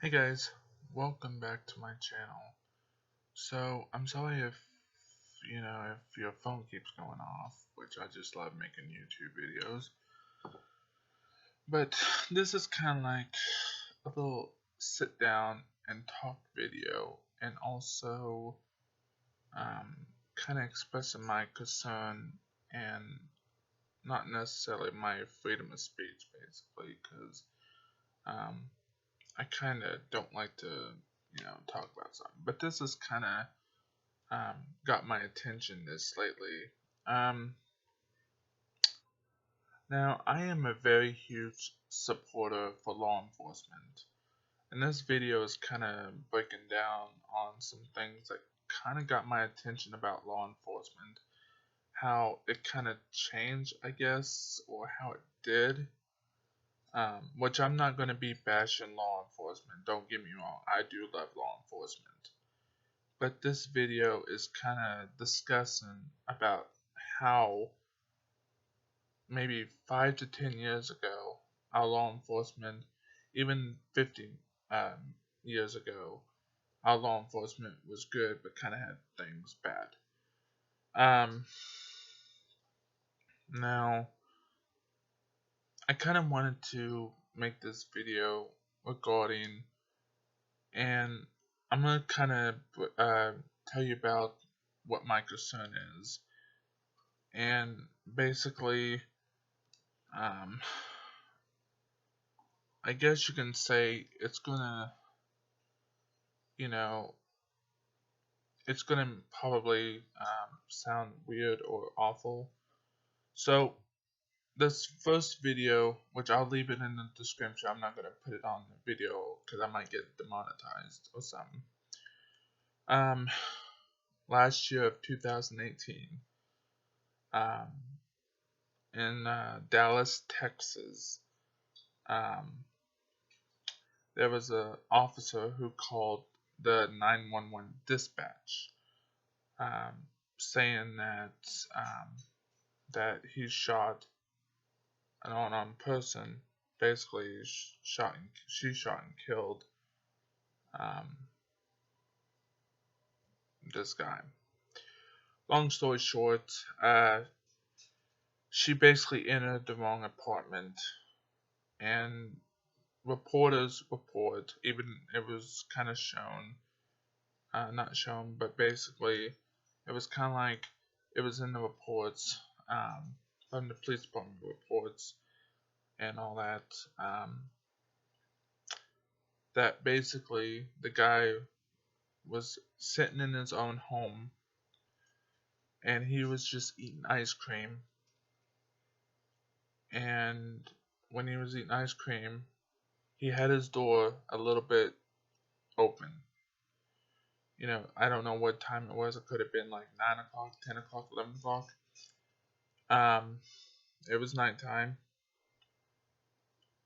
Hey guys, welcome back to my channel. So, I'm sorry if your phone keeps going off, which I just love making YouTube videos. But this is kind of like a little sit down and talk video, and also kind of expressing my concern and not necessarily my freedom of speech, basically, because um, I kind of don't like to, talk about something. But this is kind of got my attention this lately. Um, Now, I am a very huge supporter for law enforcement, and this video is kind of breaking down on some things that kind of got my attention about law enforcement, how it kind of changed, I guess, or how it did. Which I'm not going to be bashing law enforcement, don't get me wrong, I do love law enforcement. But this video is kind of discussing about how maybe 5 to 10 years ago, our law enforcement, even 50 years ago, our law enforcement was good, but kind of had things bad. Now, I kind of wanted to make this video regarding, and I'm gonna kind of tell you about what my concern is, and basically, um, I guess you can say you know, it's gonna probably sound weird or awful. So this first video, which I'll leave it in the description, I'm not gonna put it on the video because I might get demonetized or something. Um, Last year of 2018, um, in Dallas, Texas, um, there was a officer who called the 911 dispatch, um, saying um, that he shot an unarmed person. Basically, she shot and killed um, this guy. Long story short, she basically entered the wrong apartment, and reporters report, even it was kind of shown, not shown, but basically it was kind of like it was in the reports, from the police department reports and all that, that basically the guy was sitting in his own home and he was just eating ice cream. And when he was eating ice cream, he had his door a little bit open. I don't know what time it was. It could have been like 9 o'clock, 10 o'clock, 11 o'clock. Um, it was nighttime.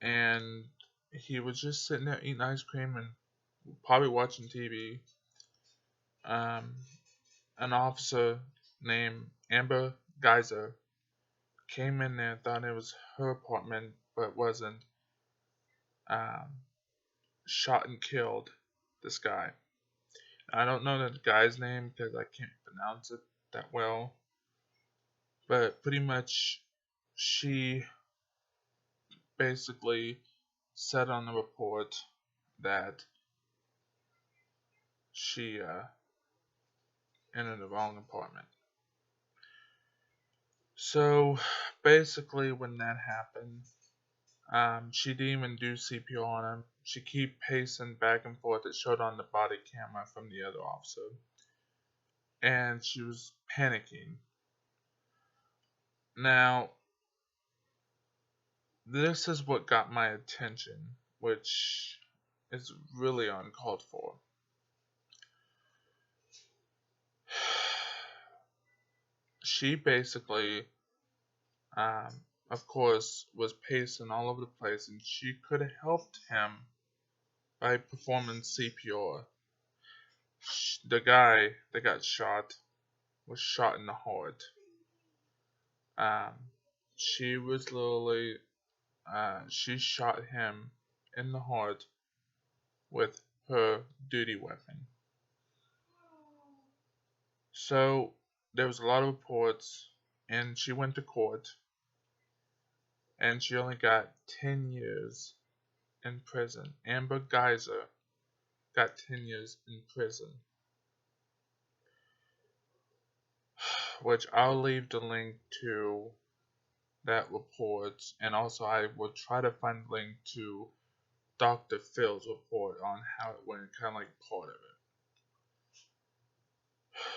And he was just sitting there eating ice cream and probably watching TV. Um, an officer named Amber Guyger came in there, thought it was her apartment, but wasn't. Um, Shot and killed this guy. I don't know the guy's name because I can't pronounce it that well, but pretty much she basically said on the report that she entered the wrong apartment. So basically, when that happened, she didn't even do CPR on him. She kept pacing back and forth. It showed on the body camera from the other officer. And she was panicking. Now, this is what got my attention, which is really uncalled for. She basically, of course, was pacing all over the place, and she could have helped him by performing CPR. The guy that got shot was shot in the heart. Um, she was literally, she shot him in the heart with her duty weapon. So there was a lot of reports, and she went to court, and she only got 10 years in prison. Amber Guyger got 10 years in prison, which I'll leave the link to that report, and also I will try to find a link to Dr.Phil's report on how it went, kind of like part of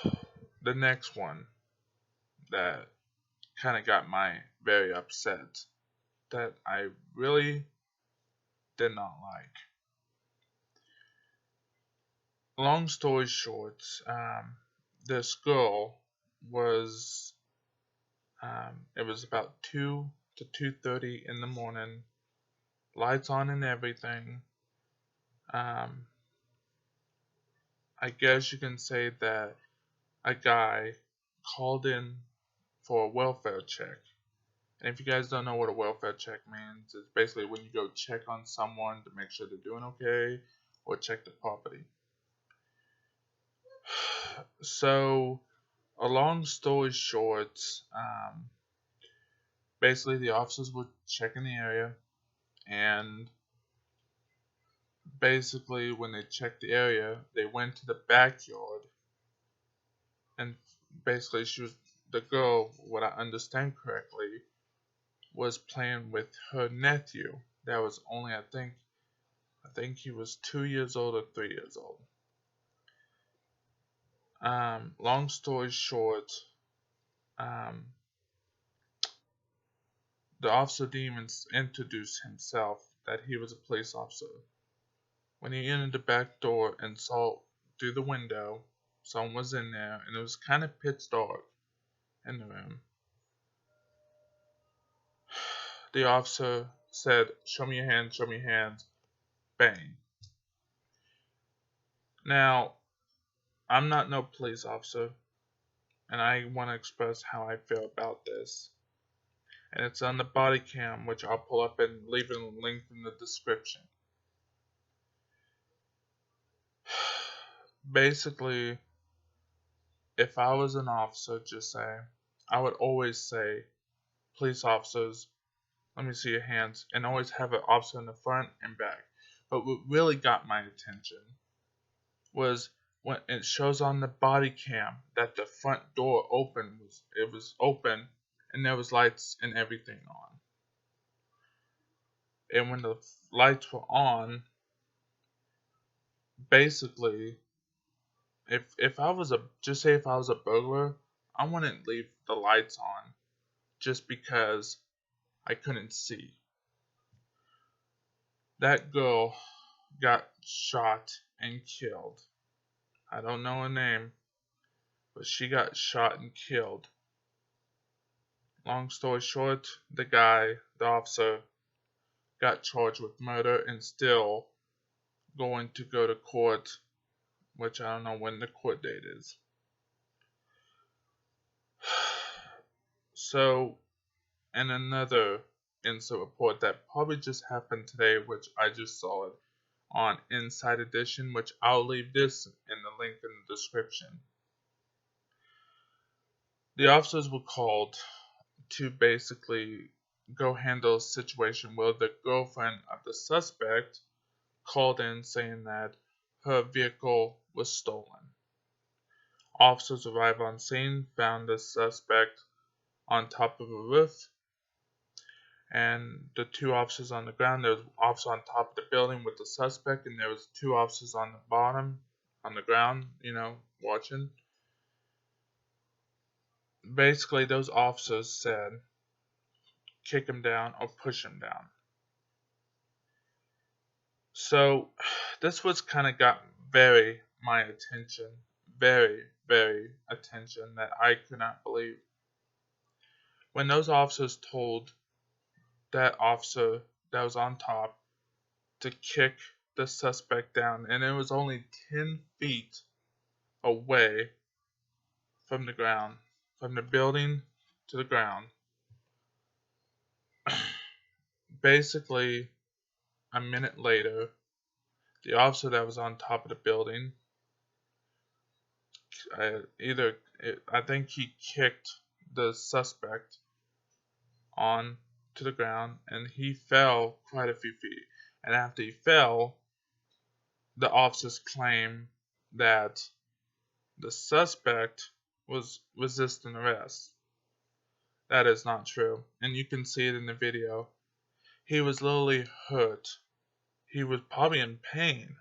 it. The next one that kind of got my very upset, that I really did not like. Long story short, this girl was, it was about 2 to 2:30 in the morning, lights on and everything. Um, I guess you can say that a guy called in for a welfare check. And if you guys don't know what a welfare check means, it's basically when you go check on someone to make sure they're doing okay, or check the property. So, a long story short, basically the officers were checking the area, and basically when they checked the area, they went to the backyard, and basically the girl, what I understand correctly, was playing with her nephew that was only, I think he was 2 years old or 3 years old. Long story short, the officer didn't even introduce himself that he was a police officer. When he entered the back door and saw through the window someone was in there, and it was kind of pitch dark in the room, the officer said, "Show me your hands, show me your hands." Bang. Now, I'm not no police officer, and I want to express how I feel about this. And it's on the body cam, which I'll pull up and leave a link in the description. Basically, if I was an officer, I would always say, "Police officers, let me see your hands," and always have an officer in the front and back. But what really got my attention was when it shows on the body cam that the front door was open, and there was lights and everything on. And when the lights were on, basically, if I was if I was a burglar, I wouldn't leave the lights on just because I couldn't see. That girl got shot and killed. I don't know her name, but she got shot and killed. Long story short, the officer, got charged with murder and still going to go to court, which I don't know when the court date is. So, and another incident report that probably just happened today, which I just saw it on Inside Edition, which I'll leave this in the link in the description. The officers were called to basically go handle a situation where the girlfriend of the suspect called in saying that her vehicle was stolen. Officers arrived on scene, found the suspect on top of a roof, and the two officers on the ground. There was an officer on top of the building with the suspect, and there was two officers on the bottom, on the ground, watching. Basically, those officers said, "Kick him down or push him down." So, this was kind of got my attention, very attention, that I could not believe. When those officers told that officer that was on top to kick the suspect down, and it was only 10 feet away from the ground, from the building to the ground. Basically, a minute later, The officer that was on top of the building, I think he kicked the suspect on to the ground, and he fell quite a few feet. And after he fell, the officers claim that the suspect was resisting arrest. That is not true, and you can see it in the video. He was literally hurt. He was probably in pain,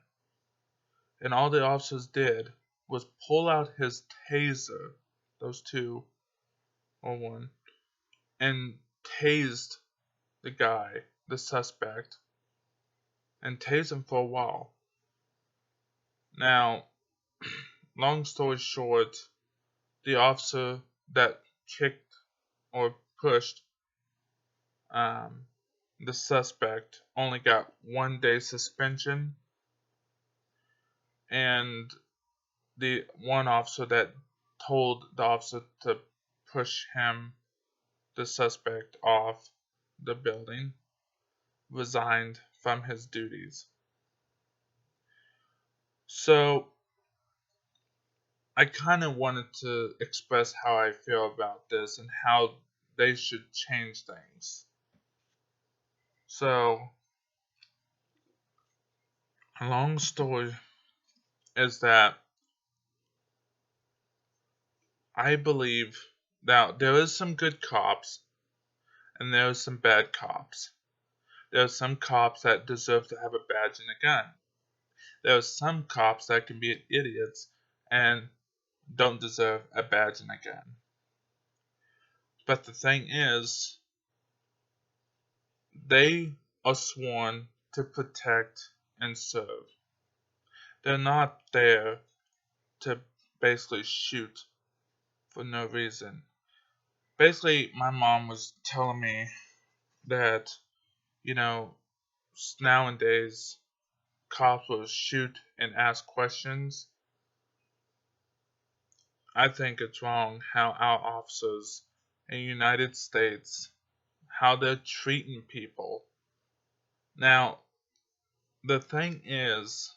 and all the officers did was pull out his taser, those two or one, and tased the guy, the suspect, and tased him for a while. Now, long story short, the officer that kicked or pushed the suspect only got 1 day suspension, and the one officer that told the officer to push the suspect, off the building resigned from his duties. So I kind of wanted to express how I feel about this and how they should change things. So, a long story is that I believe that there is some good cops and there are some bad cops. There are some cops that deserve to have a badge and a gun. There are some cops that can be idiots and don't deserve a badge and a gun. But the thing is, they are sworn to protect and serve. They're not there to basically shoot for no reason. Basically, my mom was telling me that, nowadays cops will shoot and ask questions. I think it's wrong how our officers in the United States, how they're treating people. Now, the thing is,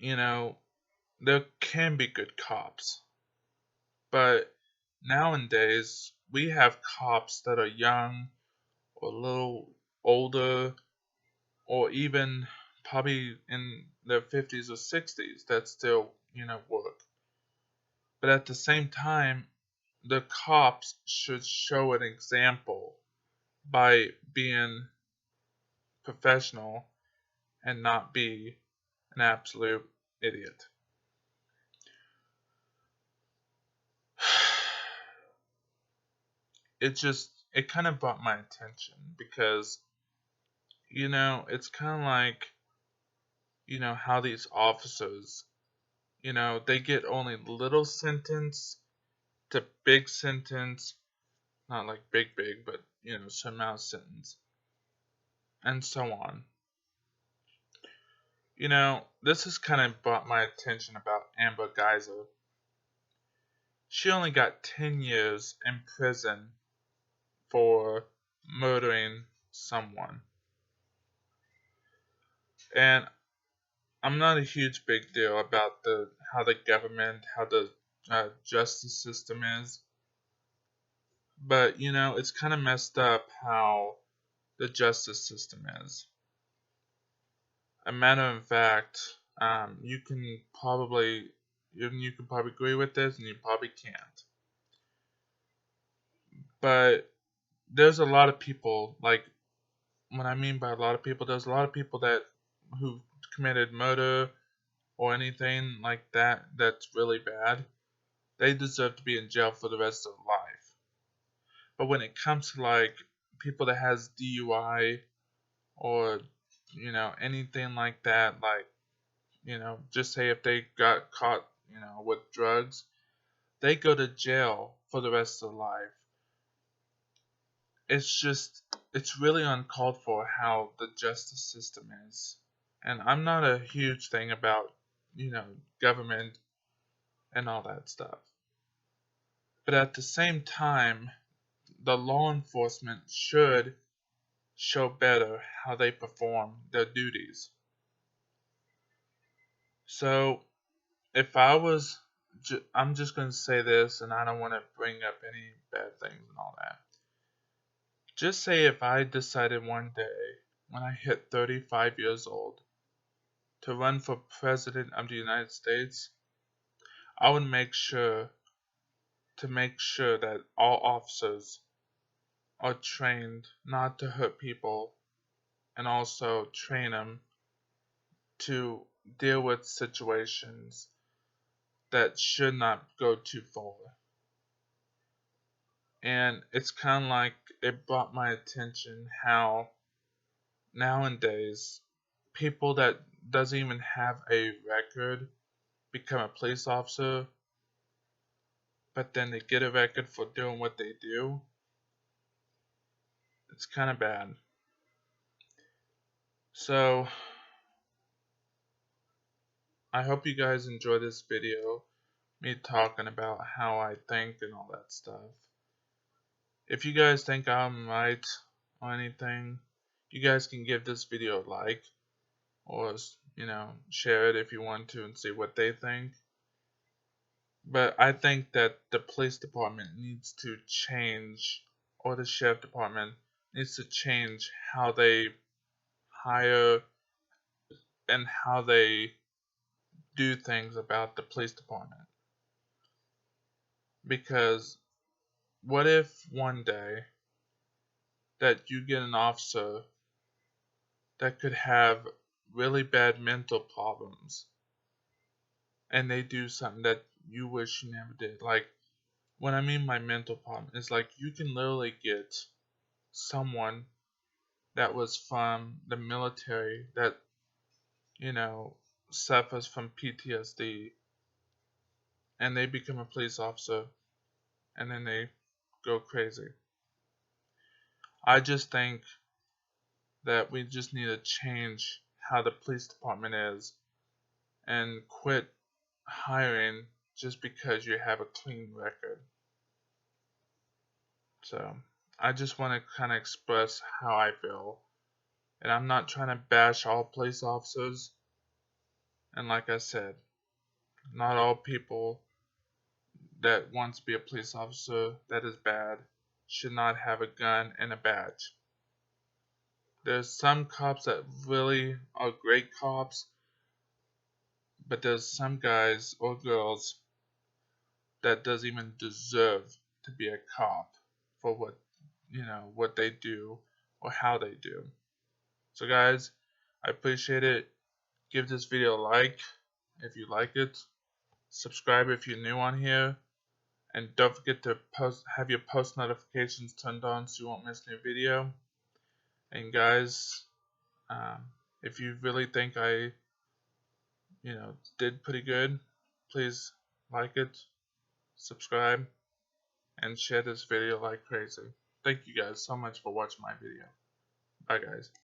there can be good cops, but nowadays we have cops that are young or a little older or even probably in their 50s or 60s that still, work. But at the same time, the cops should show an example by being professional and not be an absolute idiot. It kind of brought my attention because, it's kind of like, how these officers, they get only little sentence to big sentence, not like big, but, some amount of sentence, and so on. This has kind of brought my attention about Amber Guyger. She only got 10 years in prison for murdering someone. And I'm not a huge big deal about how the government, how the justice system is. But, it's kind of messed up how the justice system is. A matter of fact, you can probably agree with this, and you probably can't. But there's a lot of people, like, what I mean by a lot of people, there's a lot of people who committed murder or anything like that that's really bad. They deserve to be in jail for the rest of their life. But when it comes to like people that has DUI or anything like that, like just say if they got caught with drugs, they go to jail for the rest of their life. It's really uncalled for how the justice system is. And I'm not a huge thing about government and all that stuff. But at the same time, the law enforcement should show better how they perform their duties. So if I was, I'm just going to say this, and I don't want to bring up any bad things and all that. Just say if I decided one day when I hit 35 years old to run for president of the United States, I would make sure that all officers are trained not to hurt people, and also train them to deal with situations that should not go too far. And it's kind of like it brought my attention how nowadays people that doesn't even have a record become a police officer, but then they get a record for doing what they do. It's kind of bad. So I hope you guys enjoy this video, me talking about how I think and all that stuff. If you guys think I'm right or anything, you guys can give this video a like, or share it if you want to and see what they think. But I think that the police department needs to change, or the sheriff department needs to change how they hire and how they do things about the police department. Because what if one day that you get an officer that could have really bad mental problems and they do something that you wish you never did? Like, when I mean by mental problem, it's like you can literally get someone that was from the military that, suffers from PTSD, and they become a police officer and then they go crazy. I just think that we just need to change how the police department is and quit hiring just because you have a clean record. So I just want to kind of express how I feel. And I'm not trying to bash all police officers. And like I said, not all people that want to be a police officer that is bad should not have a gun and a badge. There's some cops that really are great cops, but there's some guys or girls that doesn't even deserve to be a cop for what they do or how they do. So guys, I appreciate it. Give this video a like if you like it. Subscribe if you're new on here. And don't forget to have your post notifications turned on so you won't miss a new video. And guys, if you really think I, did pretty good, please like it, subscribe, and share this video like crazy. Thank you guys so much for watching my video. Bye guys.